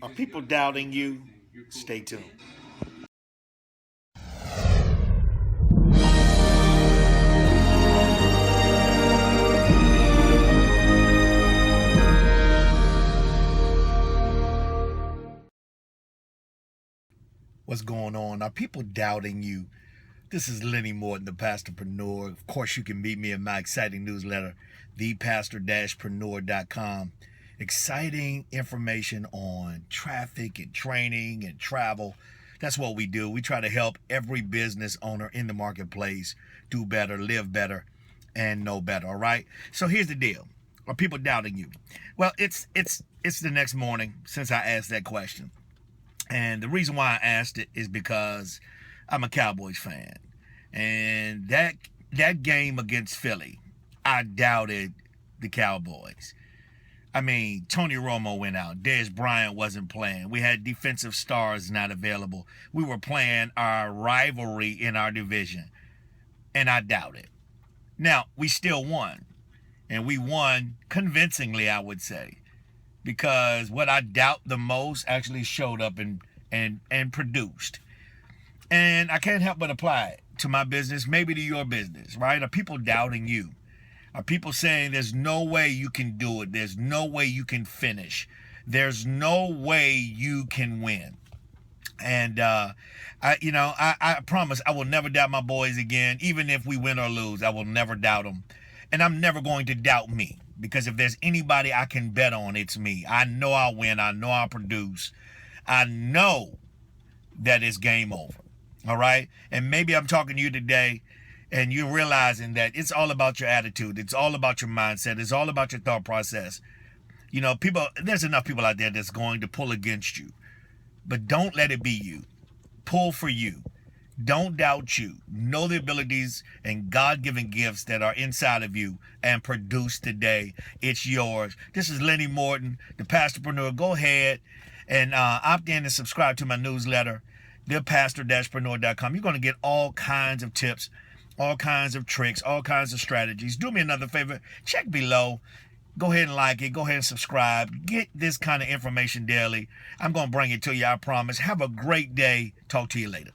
Are people doubting you? Stay tuned. What's going on? Are people doubting you? This is Lenny Morton, the Pastorpreneur. Of course, you can meet me in my exciting newsletter, thepastor-preneur.com. Exciting information on traffic and training and travel. That's what we do. We try to help every business owner in the marketplace do better, live better, and know better. All right. So here's the deal. Are people doubting you? Well, it's the next morning since I asked that question. And the reason why I asked it is because I'm a Cowboys fan. And that game against Philly, I doubted the Cowboys. I mean, Tony Romo went out. Dez Bryant wasn't playing. We had defensive stars not available. We were playing our rivalry in our division. And I doubted. Now, we still won. And we won convincingly, I would say. Because what I doubt the most actually showed up and produced. And I can't help but apply it to my business, maybe to your business, right? Are people doubting you? Are people saying there's no way you can do it? There's no way you can finish. There's no way you can win. And I promise I will never doubt my boys again. Even if we win or lose, I will never doubt them. And I'm never going to doubt me. Because if there's anybody I can bet on, it's me. I know I'll win. I know I'll produce. I know that it's game over. All right? And maybe I'm talking to you today and you're realizing that it's all about your attitude. It's all about your mindset. It's all about your thought process. You know, there's enough people out there that's going to pull against you. But don't let it be you. Pull for you. Don't doubt you. Know the abilities and God-given gifts that are inside of you and produce today. It's yours. This is Lenny Morton, the Pastorpreneur. Go ahead and opt in and subscribe to my newsletter, thepastor-preneur.com. You're going to get all kinds of tips, all kinds of tricks, all kinds of strategies. Do me another favor. Check below. Go ahead and like it. Go ahead and subscribe. Get this kind of information daily. I'm going to bring it to you, I promise. Have a great day. Talk to you later.